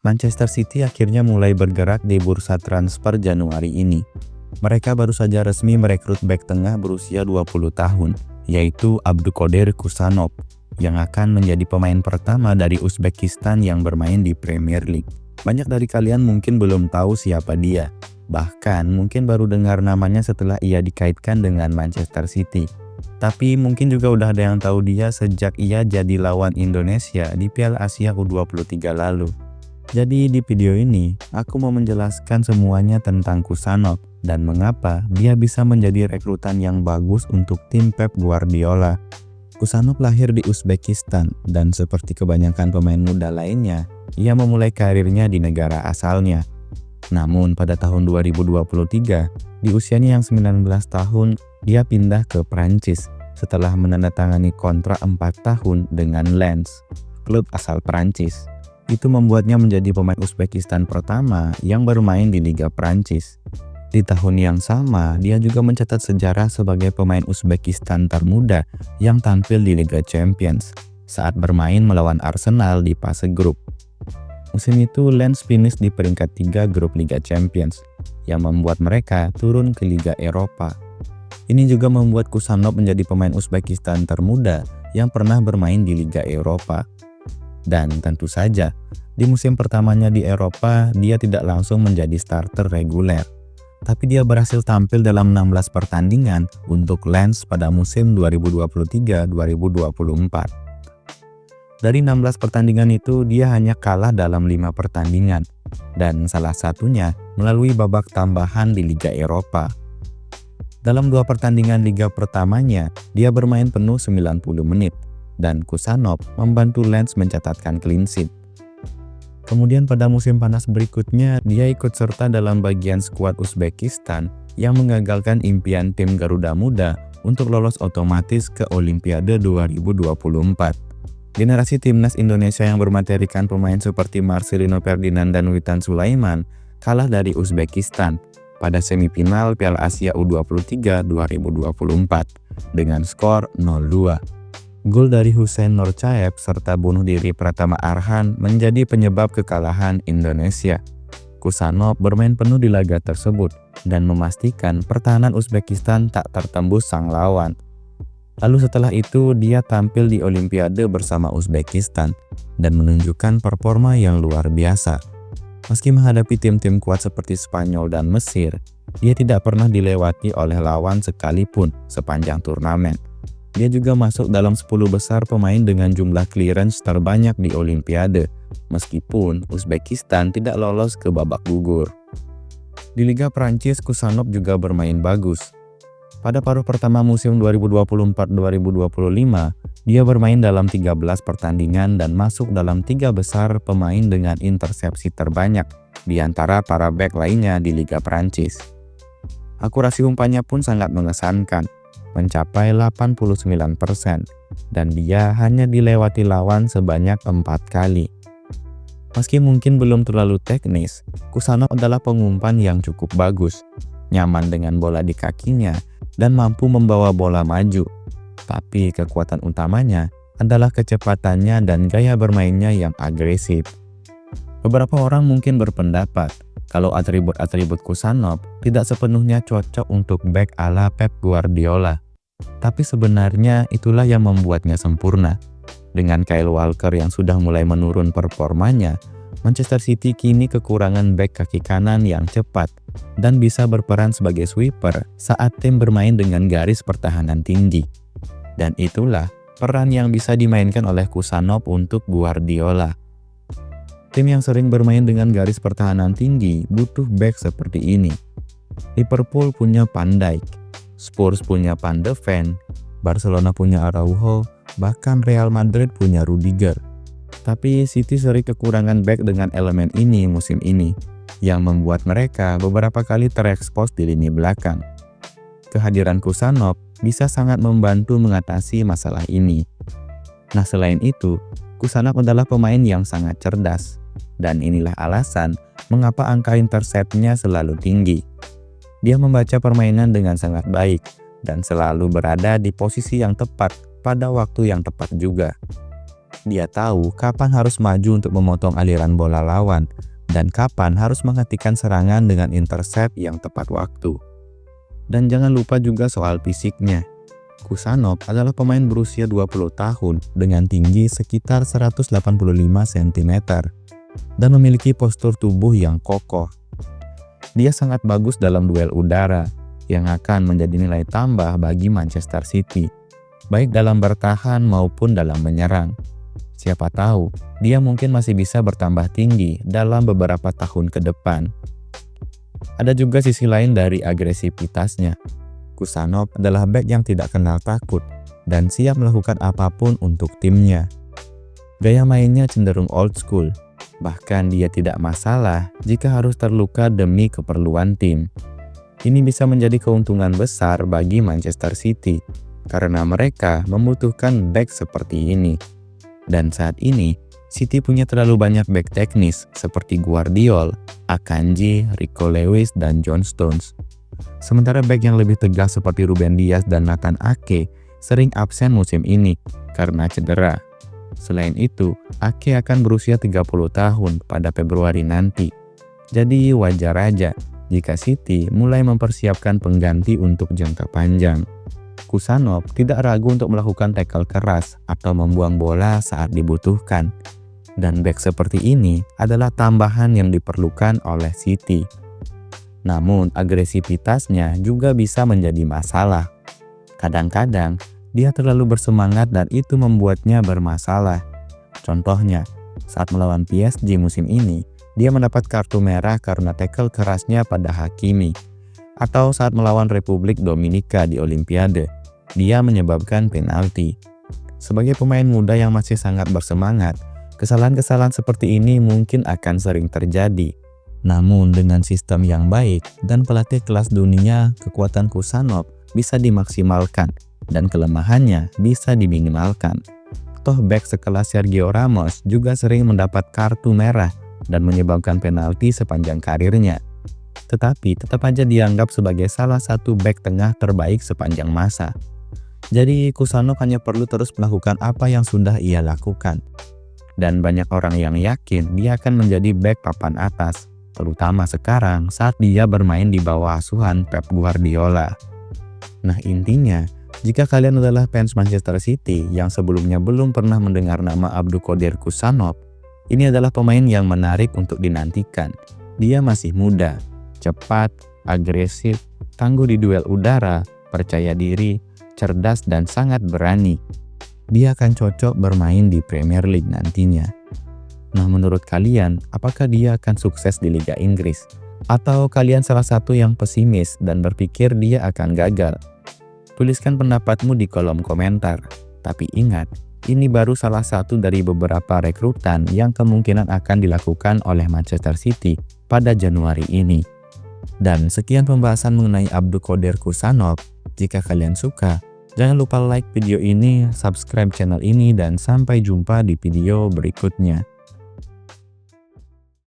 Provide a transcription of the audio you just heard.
Manchester City akhirnya mulai bergerak di bursa transfer Januari ini. Mereka baru saja resmi merekrut bek tengah berusia 20 tahun, yaitu Abdulkadir Kusanov, yang akan menjadi pemain pertama dari Uzbekistan yang bermain di Premier League. Banyak dari kalian mungkin belum tahu siapa dia, bahkan mungkin baru dengar namanya setelah ia dikaitkan dengan Manchester City. Tapi mungkin juga udah ada yang tahu dia sejak ia jadi lawan Indonesia di Piala Asia U23 lalu. Jadi di video ini, aku mau menjelaskan semuanya tentang Kusanov dan mengapa dia bisa menjadi rekrutan yang bagus untuk tim Pep Guardiola. Kusanov lahir di Uzbekistan dan seperti kebanyakan pemain muda lainnya, ia memulai karirnya di negara asalnya. Namun pada tahun 2023, di usianya yang 19 tahun, dia pindah ke Prancis setelah menandatangani kontrak 4 tahun dengan Lens, klub asal Prancis. Itu membuatnya menjadi pemain Uzbekistan pertama yang bermain di Liga Prancis. Di tahun yang sama, dia juga mencatat sejarah sebagai pemain Uzbekistan termuda yang tampil di Liga Champions saat bermain melawan Arsenal di fase grup. Musim itu Lens finish di peringkat 3 grup Liga Champions, yang membuat mereka turun ke Liga Eropa. Ini juga membuat Kusanov menjadi pemain Uzbekistan termuda yang pernah bermain di Liga Eropa. Dan tentu saja, di musim pertamanya di Eropa, dia tidak langsung menjadi starter reguler. Tapi dia berhasil tampil dalam 16 pertandingan untuk Lens pada musim 2023-2024. Dari 16 pertandingan itu, dia hanya kalah dalam 5 pertandingan, dan salah satunya melalui babak tambahan di Liga Eropa. Dalam 2 pertandingan Liga pertamanya, dia bermain penuh 90 menit. Dan Kusanov membantu Lens mencatatkan clean sheet. Kemudian pada musim panas berikutnya, dia ikut serta dalam bagian skuad Uzbekistan yang mengagalkan impian tim Garuda Muda untuk lolos otomatis ke Olimpiade 2024. Generasi timnas Indonesia yang bermaterikan pemain seperti Marcelino Ferdinand dan Witan Sulaiman kalah dari Uzbekistan pada semifinal Piala Asia U23 2024 dengan skor 0-2. Gol dari Hussein Nurchaev serta bunuh diri Pratama Arhan menjadi penyebab kekalahan Indonesia. Kusanov bermain penuh di laga tersebut dan memastikan pertahanan Uzbekistan tak tertembus sang lawan. Lalu setelah itu dia tampil di Olimpiade bersama Uzbekistan dan menunjukkan performa yang luar biasa. Meski menghadapi tim-tim kuat seperti Spanyol dan Mesir, dia tidak pernah dilewati oleh lawan sekalipun sepanjang turnamen. Dia juga masuk dalam 10 besar pemain dengan jumlah clearance terbanyak di Olimpiade, meskipun Uzbekistan tidak lolos ke babak gugur. Di Liga Prancis, Kusanov juga bermain bagus. Pada paruh pertama musim 2024-2025, dia bermain dalam 13 pertandingan dan masuk dalam 3 besar pemain dengan intersepsi terbanyak di antara para bek lainnya di Liga Prancis. Akurasi umpannya pun sangat mengesankan, mencapai 89%, dan dia hanya dilewati lawan sebanyak 4 kali. Meski mungkin belum terlalu teknis, Kusanov adalah pengumpan yang cukup bagus, nyaman dengan bola di kakinya, dan mampu membawa bola maju. Tapi kekuatan utamanya adalah kecepatannya dan gaya bermainnya yang agresif. Beberapa orang mungkin berpendapat kalau atribut-atribut Kusanov tidak sepenuhnya cocok untuk bek ala Pep Guardiola. Tapi sebenarnya itulah yang membuatnya sempurna. Dengan Kyle Walker yang sudah mulai menurun performanya, Manchester City kini kekurangan bek kaki kanan yang cepat dan bisa berperan sebagai sweeper saat tim bermain dengan garis pertahanan tinggi. Dan itulah peran yang bisa dimainkan oleh Kusanov untuk Guardiola. Tim yang sering bermain dengan garis pertahanan tinggi butuh bek seperti ini. Liverpool punya Van Dijk, Spurs punya Van de Ven, Barcelona punya Araujo, bahkan Real Madrid punya Rudiger. Tapi City sering kekurangan bek dengan elemen ini musim ini, yang membuat mereka beberapa kali terekspos di lini belakang. Kehadiran Kusanov bisa sangat membantu mengatasi masalah ini. Nah, selain itu, Kusanov adalah pemain yang sangat cerdas. Dan inilah alasan mengapa angka interceptnya selalu tinggi. Dia membaca permainan dengan sangat baik dan selalu berada di posisi yang tepat pada waktu yang tepat juga. Dia tahu kapan harus maju untuk memotong aliran bola lawan dan kapan harus menghentikan serangan dengan intercept yang tepat waktu. Dan jangan lupa juga soal fisiknya. Kusanov adalah pemain berusia 20 tahun dengan tinggi sekitar 185 cm dan memiliki postur tubuh yang kokoh. Dia sangat bagus dalam duel udara yang akan menjadi nilai tambah bagi Manchester City, baik dalam bertahan maupun dalam menyerang. Siapa tahu, dia mungkin masih bisa bertambah tinggi dalam beberapa tahun ke depan. Ada juga sisi lain dari agresivitasnya. Kusanov adalah bek yang tidak kenal takut dan siap melakukan apapun untuk timnya. Gaya mainnya cenderung old school, bahkan dia tidak masalah jika harus terluka demi keperluan tim. Ini bisa menjadi keuntungan besar bagi Manchester City karena mereka membutuhkan bek seperti ini. Dan saat ini, City punya terlalu banyak bek teknis seperti Guardiol, Akanji, Rico Lewis, dan John Stones. Sementara bek yang lebih tegas seperti Ruben Dias dan Nathan Ake sering absen musim ini karena cedera. Selain itu, Ake akan berusia 30 tahun pada Februari nanti. Jadi wajar aja jika City mulai mempersiapkan pengganti untuk jangka panjang. Kusanov tidak ragu untuk melakukan tackle keras atau membuang bola saat dibutuhkan. Dan bek seperti ini adalah tambahan yang diperlukan oleh City. Namun agresivitasnya juga bisa menjadi masalah. Kadang-kadang dia terlalu bersemangat dan itu membuatnya bermasalah. Contohnya, saat melawan PSG musim ini, dia mendapat kartu merah karena tackle kerasnya pada Hakimi. Atau saat melawan Republik Dominika di Olimpiade, dia menyebabkan penalti. Sebagai pemain muda yang masih sangat bersemangat, kesalahan-kesalahan seperti ini mungkin akan sering terjadi. Namun dengan sistem yang baik dan pelatih kelas dunia, kekuatan Kusanov bisa dimaksimalkan dan kelemahannya bisa diminimalkan. Toh bek sekelas Sergio Ramos juga sering mendapat kartu merah dan menyebabkan penalti sepanjang karirnya. Tetapi tetap aja dianggap sebagai salah satu bek tengah terbaik sepanjang masa. Jadi Kusanov hanya perlu terus melakukan apa yang sudah ia lakukan. Dan banyak orang yang yakin dia akan menjadi bek papan atas, terutama sekarang saat dia bermain di bawah asuhan Pep Guardiola. Nah intinya, jika kalian adalah fans Manchester City yang sebelumnya belum pernah mendengar nama Abdulkadir Kusanov, ini adalah pemain yang menarik untuk dinantikan. Dia masih muda, cepat, agresif, tangguh di duel udara, percaya diri, cerdas dan sangat berani. Dia akan cocok bermain di Premier League nantinya. Nah menurut kalian, apakah dia akan sukses di Liga Inggris? Atau kalian salah satu yang pesimis dan berpikir dia akan gagal? Tuliskan pendapatmu di kolom komentar. Tapi ingat, ini baru salah satu dari beberapa rekrutan yang kemungkinan akan dilakukan oleh Manchester City pada Januari ini. Dan sekian pembahasan mengenai Abdulkadir Kusanov. Jika kalian suka, jangan lupa like video ini, subscribe channel ini, dan sampai jumpa di video berikutnya.